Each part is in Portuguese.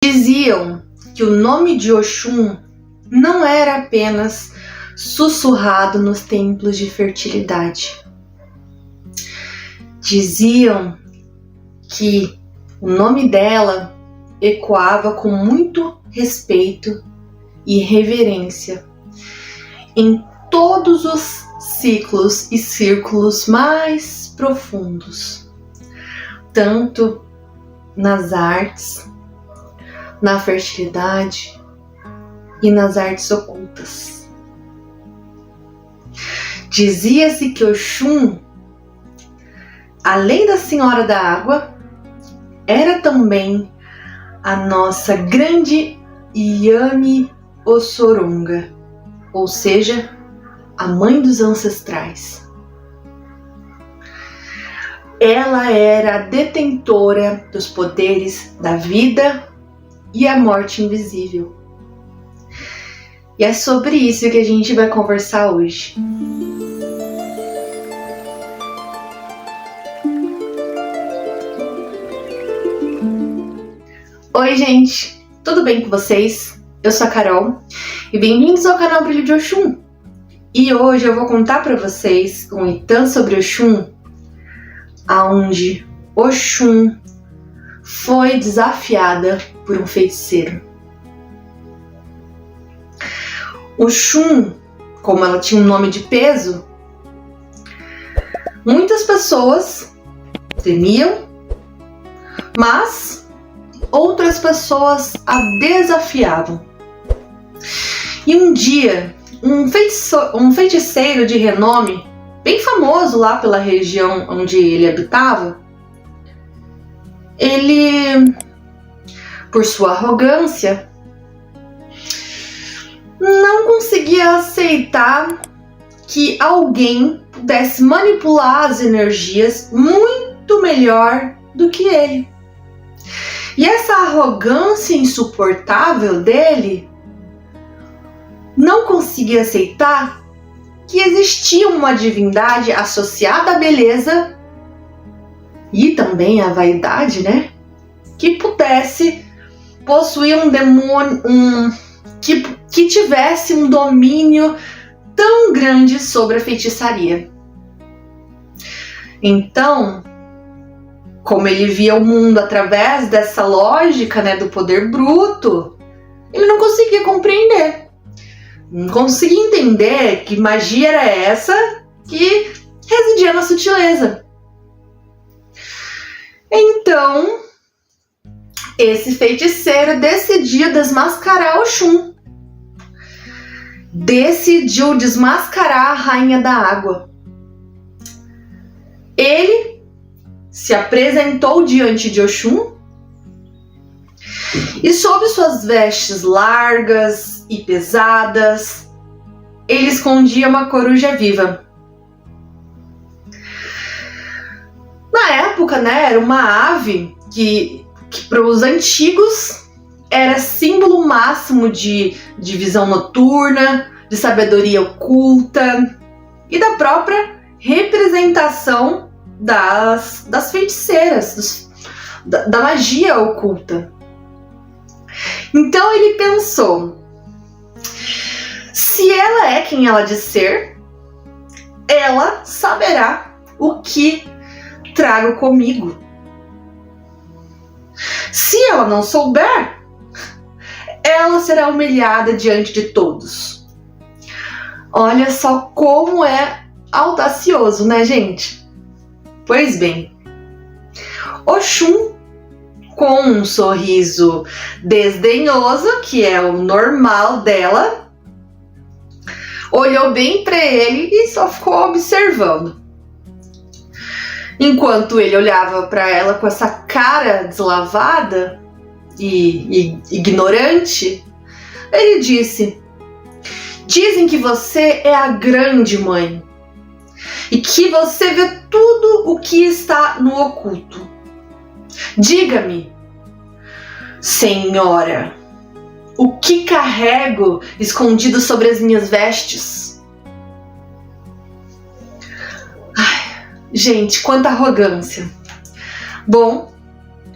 Diziam que o nome de Oxum não era apenas sussurrado nos templos de fertilidade. Diziam que o nome dela ecoava com muito respeito e reverência em todos os ciclos e círculos mais profundos, tanto nas artes, na fertilidade e nas artes ocultas. Dizia-se que Oxum, além da Senhora da Água, era também a nossa grande Yami Ossoronga, ou seja, a mãe dos ancestrais. Ela era a detentora dos poderes da vida e a morte invisível. E é sobre isso que a gente vai conversar hoje. Oi, gente! Tudo bem com vocês? Eu sou a Carol e bem-vindos ao canal Brilho de Oxum. E hoje eu vou contar para vocês um Itã sobre Oxum, aonde Oxum foi desafiada por um feiticeiro. Oxum, como ela tinha um nome de peso, muitas pessoas temiam, mas outras pessoas a desafiavam. E um dia, um feiticeiro de renome, bem famoso lá pela região onde ele habitava, ele, por sua arrogância, não conseguia aceitar que alguém pudesse manipular as energias muito melhor do que ele. E essa arrogância insuportável dele não conseguia aceitar que existia uma divindade associada à beleza e também à vaidade, né? Que pudesse possuir um demônio, que tivesse um domínio tão grande sobre a feitiçaria. Então, como ele via o mundo através dessa lógica, né, do poder bruto, ele não conseguia compreender. Não conseguia entender que magia era essa que residia na sutileza. Então, esse feiticeiro decidiu desmascarar Oxum. Decidiu desmascarar a Rainha da Água. Ele se apresentou diante de Oxum e, sob suas vestes largas e pesadas, ele escondia uma coruja viva. Na época, né, era uma ave que para os antigos era símbolo máximo de visão noturna, de sabedoria oculta e da própria representação das feiticeiras, da magia oculta. Então ele pensou: se ela é quem ela diz ser, ela saberá o que trago comigo. Se ela não souber, ela será humilhada diante de todos. Olha só como é audacioso, né, gente? Pois bem, Oxum, com um sorriso desdenhoso, que é o normal dela, olhou bem para ele e só ficou observando. Enquanto ele olhava para ela com essa cara deslavada e ignorante, ele disse: dizem que você é a grande mãe e que você vê tudo o que está no oculto. Diga-me, senhora, o que carrego escondido sobre as minhas vestes? Gente, quanta arrogância. Bom,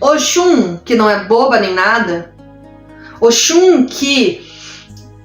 Oxum, que não é boba nem nada, Oxum que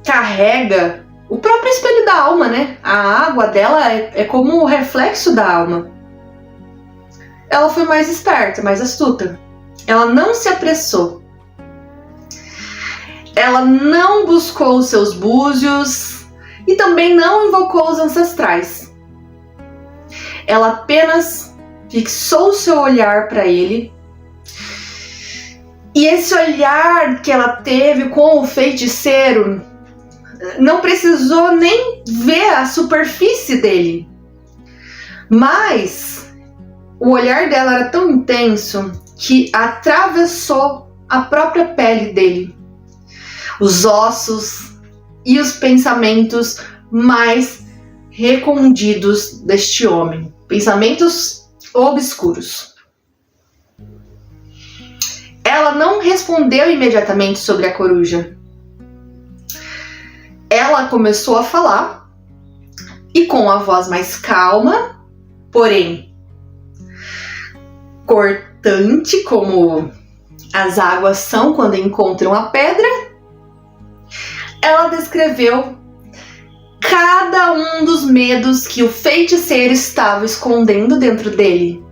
carrega o próprio espelho da alma, né? A água dela é como o reflexo da alma. Ela foi mais esperta, mais astuta. Ela não se apressou. Ela não buscou os seus búzios e também não invocou os ancestrais. Ela apenas fixou o seu olhar para ele. E esse olhar que ela teve com o feiticeiro não precisou nem ver a superfície dele. Mas o olhar dela era tão intenso que atravessou a própria pele dele, os ossos e os pensamentos mais recondidos deste homem, pensamentos obscuros. Ela não respondeu imediatamente sobre a coruja. Ela começou a falar e com a voz mais calma, porém cortante, como as águas são quando encontram a pedra, ela descreveu cada um dos medos que o feiticeiro estava escondendo dentro dele.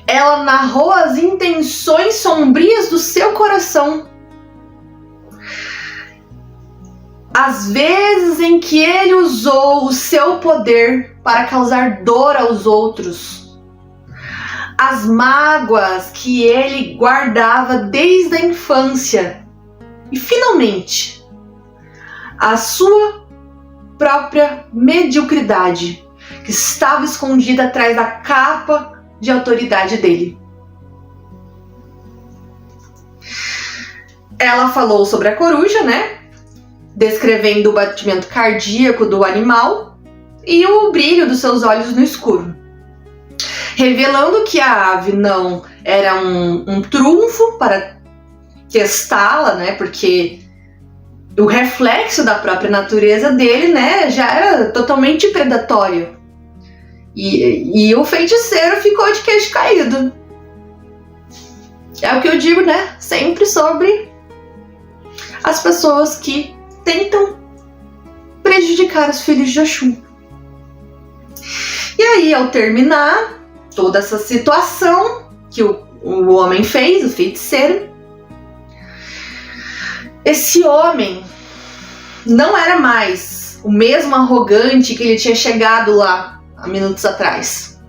Ela narrou as intenções sombrias do seu coração. As vezes em que ele usou o seu poder para causar dor aos outros. As mágoas que ele guardava desde a infância. E, finalmente, a sua própria mediocridade, que estava escondida atrás da capa de autoridade dele. Ela falou sobre a coruja, né? Descrevendo o batimento cardíaco do animal e o brilho dos seus olhos no escuro. Revelando que a ave não era um trunfo para testá-la, né? Porque o reflexo da própria natureza dele, né, já era totalmente predatório. E o feiticeiro ficou de queixo caído. É o que eu digo, né? Sempre sobre as pessoas que tentam prejudicar os filhos de Oxum. E aí, ao terminar toda essa situação que o homem fez, o feiticeiro, esse homem não era mais o mesmo arrogante que ele tinha chegado lá há minutos atrás.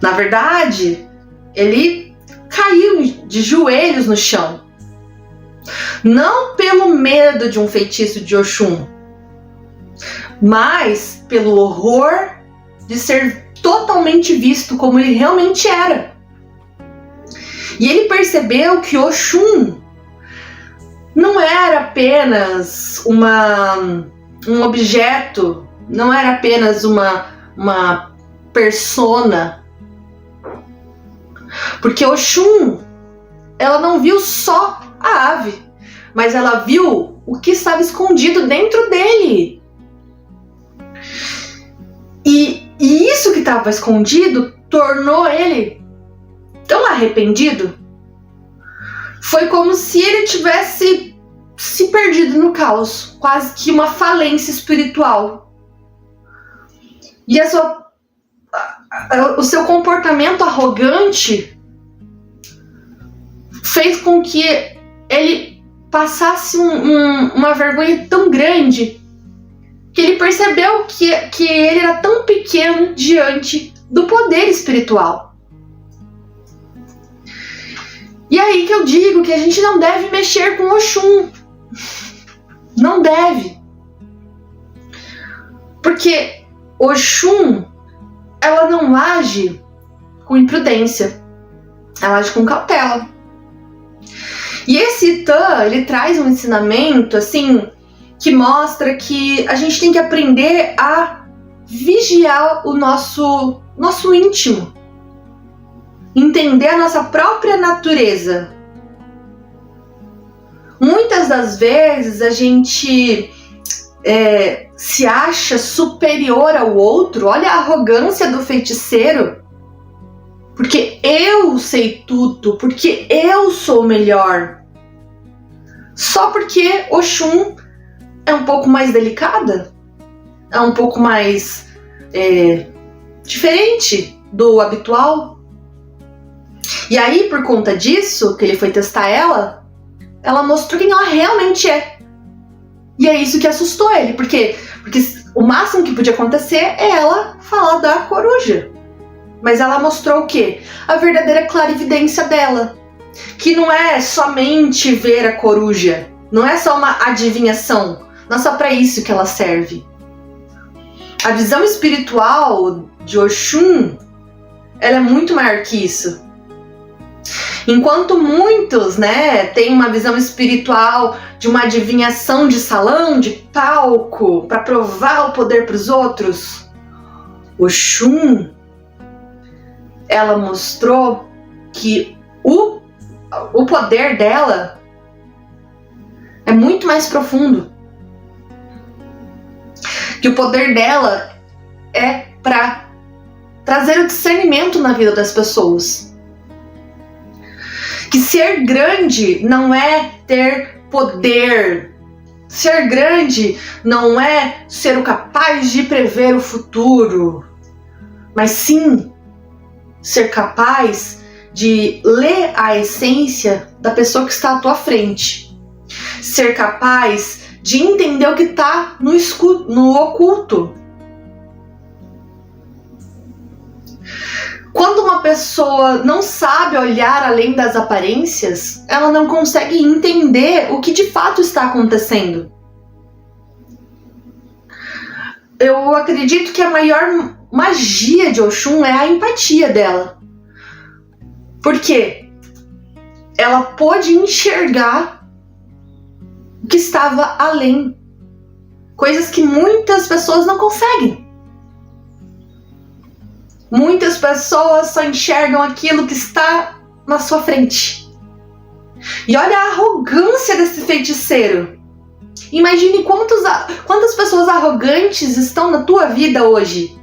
Na verdade, ele caiu de joelhos no chão. Não pelo medo de um feitiço de Oxum, mas pelo horror de ser totalmente visto como ele realmente era. E ele percebeu que Oxum não era apenas um objeto, não era apenas uma persona. Porque Oxum, ela não viu só a ave, mas ela viu o que estava escondido dentro dele. E isso que estava escondido tornou ele tão arrependido. Foi como se ele tivesse se perdido no caos, quase que uma falência espiritual. E o seu comportamento arrogante fez com que ele passasse uma vergonha tão grande que ele percebeu que ele era tão pequeno diante do poder espiritual. E aí que eu digo que a gente não deve mexer com Oxum. Não deve. Porque Oxum, ela não age com imprudência. Ela age com cautela. E esse Itã, ele traz um ensinamento, assim, que mostra que a gente tem que aprender a vigiar o nosso íntimo. Entender a nossa própria natureza. Muitas das vezes a gente se acha superior ao outro. Olha a arrogância do feiticeiro. Porque eu sei tudo, porque eu sou melhor. só porque Oxum é um pouco mais delicada, é um pouco mais diferente do habitual. E aí, por conta disso, que ele foi testar ela mostrou quem ela realmente é. E é isso que assustou ele, porque o máximo que podia acontecer é ela falar da coruja. Mas ela mostrou o quê? A verdadeira clarividência dela. Que não é somente ver a coruja, não é só uma adivinhação, não é só para isso que ela serve. A visão espiritual de Oxum, ela é muito maior que isso. Enquanto muitos, têm uma visão espiritual de uma adivinhação de salão, de palco, para provar o poder para os outros, Oxum, ela mostrou que o poder dela é muito mais profundo. Que o poder dela é para trazer o discernimento na vida das pessoas. Que ser grande não é ter poder. Ser grande não é ser o capaz de prever o futuro. Mas sim ser capaz de ler a essência da pessoa que está à tua frente. Ser capaz de entender o que está no oculto. Quando uma pessoa não sabe olhar além das aparências, ela não consegue entender o que de fato está acontecendo. Eu acredito que a maior magia de Oxum é a empatia dela. Por quê? Ela pôde enxergar o que estava além. Coisas que muitas pessoas não conseguem. Muitas pessoas só enxergam aquilo que está na sua frente. E olha a arrogância desse feiticeiro. Imagine quantas pessoas arrogantes estão na tua vida hoje.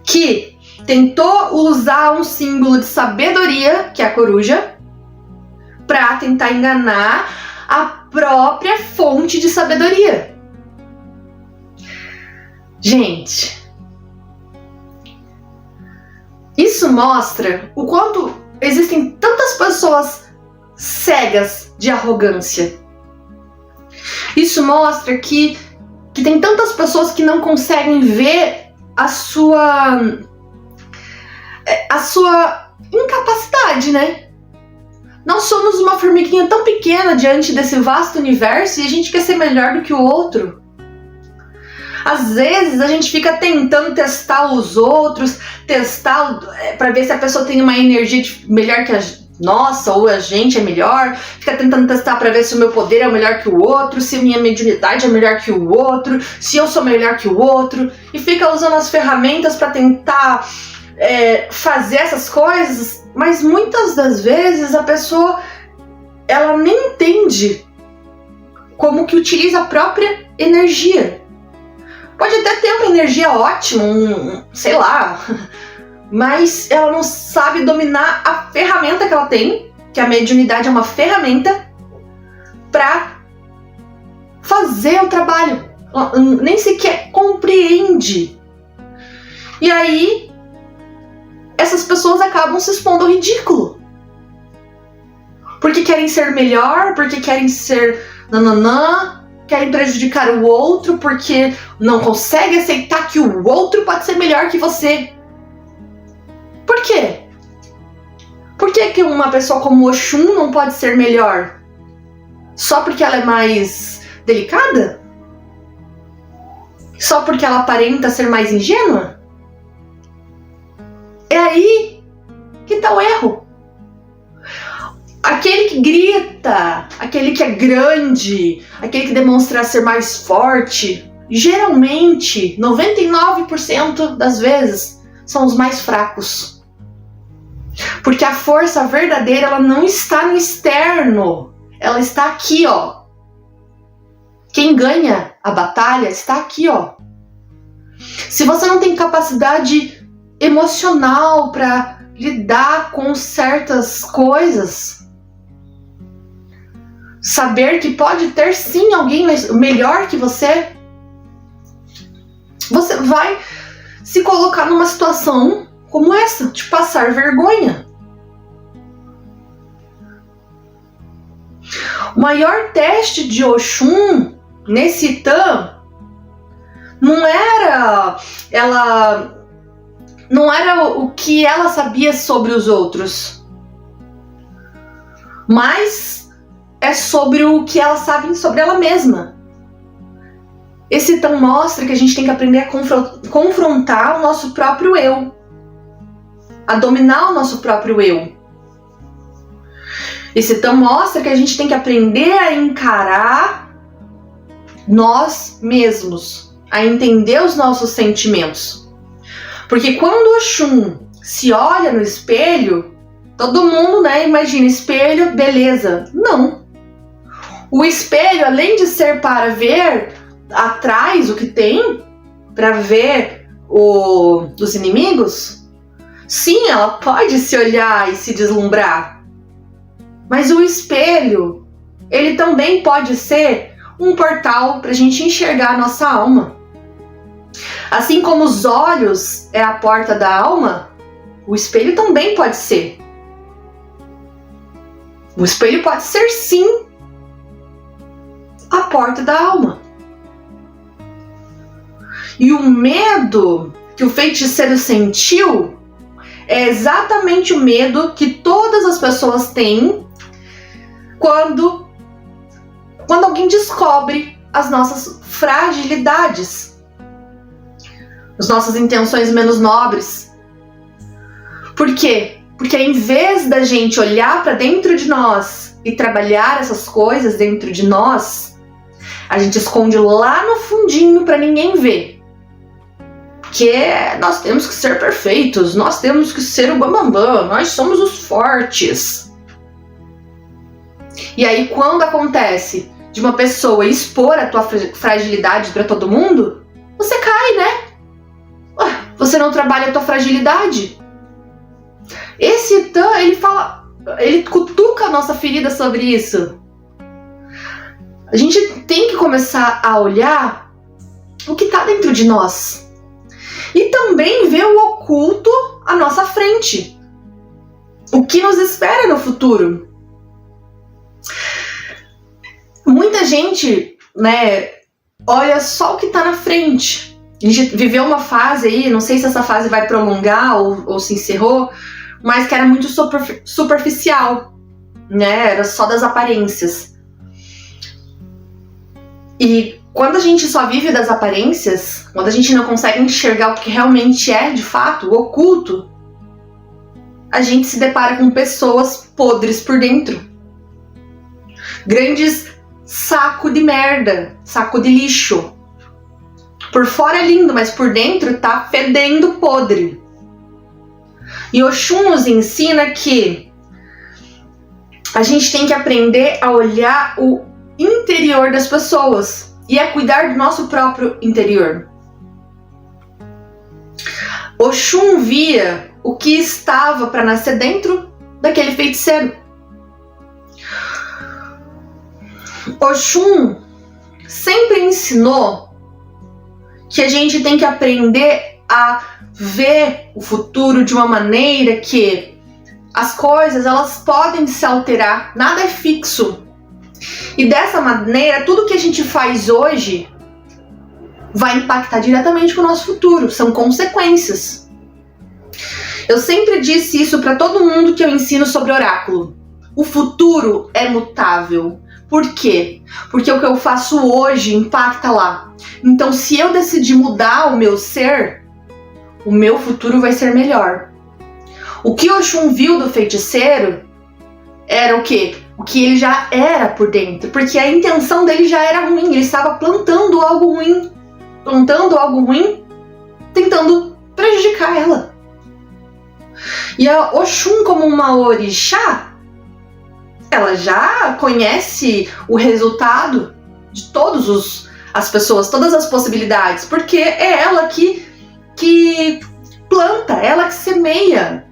Que tentou usar um símbolo de sabedoria, que é a coruja, para tentar enganar a própria fonte de sabedoria. Gente, isso mostra o quanto existem tantas pessoas cegas de arrogância. Isso mostra que tem tantas pessoas que não conseguem ver a sua incapacidade, Nós somos uma formiguinha tão pequena diante desse vasto universo e a gente quer ser melhor do que o outro. Às vezes a gente fica tentando testar os outros, testar para ver se a pessoa tem uma energia melhor que a nossa, ou a gente é melhor, fica tentando testar para ver se o meu poder é melhor que o outro, se a minha mediunidade é melhor que o outro, se eu sou melhor que o outro, e fica usando as ferramentas para tentar fazer essas coisas, mas muitas das vezes a pessoa ela nem entende como que utiliza a própria energia. Pode até ter uma energia ótima, sei lá, mas ela não sabe dominar a ferramenta que ela tem, que a mediunidade é uma ferramenta para fazer o trabalho. Ela nem sequer compreende. E aí, essas pessoas acabam se expondo ao ridículo. Porque querem ser melhor, porque querem ser nananã, querem prejudicar o outro, porque não conseguem aceitar que o outro pode ser melhor que você. Por quê? Por que uma pessoa como Oxum não pode ser melhor? Só porque ela é mais delicada? Só porque ela aparenta ser mais ingênua? É aí que tá o erro. Aquele que grita, aquele que é grande, aquele que demonstra ser mais forte, geralmente, 99% das vezes, são os mais fracos. Porque a força verdadeira, ela não está no externo. Ela está aqui, ó. Quem ganha a batalha está aqui, ó. Se você não tem capacidade emocional para lidar com certas coisas, Saber que pode ter sim alguém melhor que você. Você vai se colocar numa situação como essa, de passar vergonha. O maior teste de Oxum nesse Itã não era o que ela sabia sobre os outros, mas é sobre o que ela sabe sobre ela mesma. Esse Itã mostra que a gente tem que aprender a confrontar o nosso próprio eu, a dominar o nosso próprio eu. Esse Itã mostra que a gente tem que aprender a encarar nós mesmos, a entender os nossos sentimentos. Porque quando Oxum se olha no espelho, todo mundo, imagina espelho, beleza. Não. O espelho, além de ser para ver atrás o que tem, para ver os inimigos, sim, ela pode se olhar e se deslumbrar. Mas o espelho, ele também pode ser um portal para a gente enxergar a nossa alma. Assim como os olhos é a porta da alma, o espelho também pode ser. O espelho pode ser sim a porta da alma. E o medo que o feiticeiro sentiu é exatamente o medo que todas as pessoas têm quando alguém descobre as nossas fragilidades, as nossas intenções menos nobres. Por quê? Porque em vez da gente olhar para dentro de nós e trabalhar essas coisas dentro de nós, a gente esconde lá no fundinho para ninguém ver. Porque nós temos que ser perfeitos, nós temos que ser o bambambam, nós somos os fortes. E aí, quando acontece de uma pessoa expor a tua fragilidade para todo mundo, você cai, né? Você não trabalha a tua fragilidade. Esse Itã, ele cutuca a nossa ferida sobre isso. A gente tem que começar a olhar o que está dentro de nós. E também ver o oculto à nossa frente. O que nos espera no futuro. Muita gente, olha só o que está na frente. A gente viveu uma fase aí, não sei se essa fase vai prolongar ou se encerrou, mas que era muito superficial, era só das aparências. E quando a gente só vive das aparências, quando a gente não consegue enxergar o que realmente é, de fato, o oculto, a gente se depara com pessoas podres por dentro. Grandes saco de merda, saco de lixo. Por fora é lindo, mas por dentro tá fedendo podre. E Oxum nos ensina que a gente tem que aprender a olhar o interior das pessoas e a cuidar do nosso próprio interior. Oxum via o que estava para nascer dentro daquele feiticeiro. Oxum sempre ensinou que a gente tem que aprender a ver o futuro de uma maneira que as coisas elas podem se alterar, nada é fixo. E dessa maneira, tudo que a gente faz hoje vai impactar diretamente com o nosso futuro, são consequências. Eu sempre disse isso para todo mundo que eu ensino sobre oráculo. O futuro é mutável. Por quê? Porque o que eu faço hoje impacta lá. Então, se eu decidir mudar o meu ser, o meu futuro vai ser melhor. O que Oxum viu do feiticeiro era o quê? O que ele já era por dentro. Porque a intenção dele já era ruim. Ele estava plantando algo ruim. Tentando prejudicar ela. E a Oxum, como uma orixá, ela já conhece o resultado de todas as pessoas, todas as possibilidades, porque é ela que planta, ela que semeia.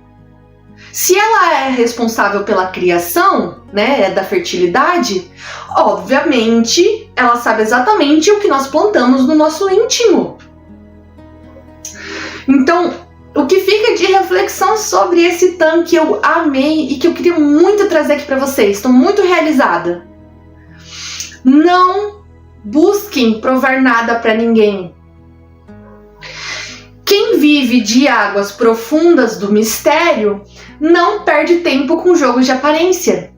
Se ela é responsável pela criação, né, da fertilidade, obviamente ela sabe exatamente o que nós plantamos no nosso íntimo. Então, o que fica de reflexão sobre esse Tã que eu amei e que eu queria muito trazer aqui para vocês, estou muito realizada. Não busquem provar nada para ninguém. Quem vive de águas profundas do mistério não perde tempo com jogos de aparência.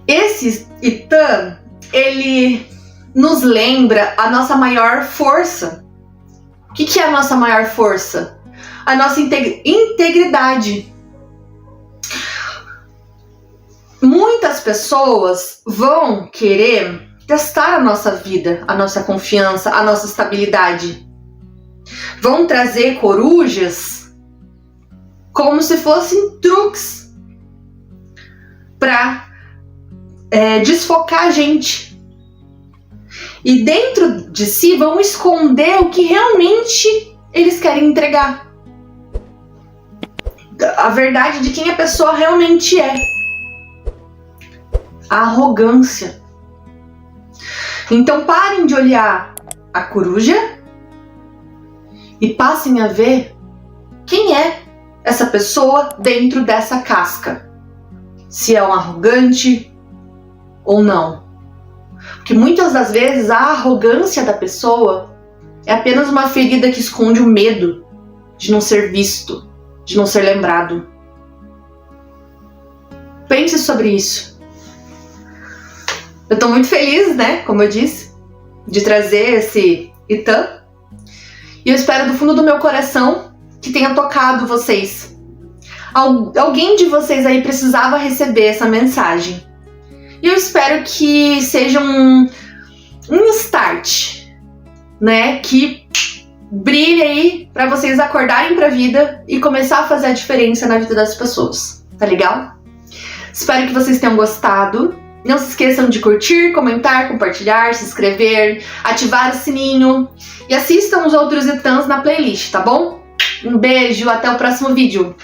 Esse Itã, ele nos lembra a nossa maior força. O que é a nossa maior força? A nossa integridade. Muitas pessoas vão querer testar a nossa vida, a nossa confiança, a nossa estabilidade. Vão trazer corujas como se fossem truques para desfocar a gente. E dentro de si vão esconder o que realmente eles querem entregar. A verdade de quem a pessoa realmente é. A arrogância. Então parem de olhar a coruja e passem a ver quem é essa pessoa dentro dessa casca. Se é um arrogante ou não. Porque muitas das vezes a arrogância da pessoa é apenas uma ferida que esconde o medo de não ser visto, de não ser lembrado. Pense sobre isso. Eu tô muito feliz, né, como eu disse, de trazer esse Itã. E eu espero do fundo do meu coração que tenha tocado vocês. Alguém de vocês aí precisava receber essa mensagem. E eu espero que seja um start, né? Que brilhe aí para vocês acordarem para a vida e começar a fazer a diferença na vida das pessoas. Tá legal? Espero que vocês tenham gostado. Não se esqueçam de curtir, comentar, compartilhar, se inscrever, ativar o sininho e assistam os outros Itãs na playlist, tá bom? Um beijo, até o próximo vídeo.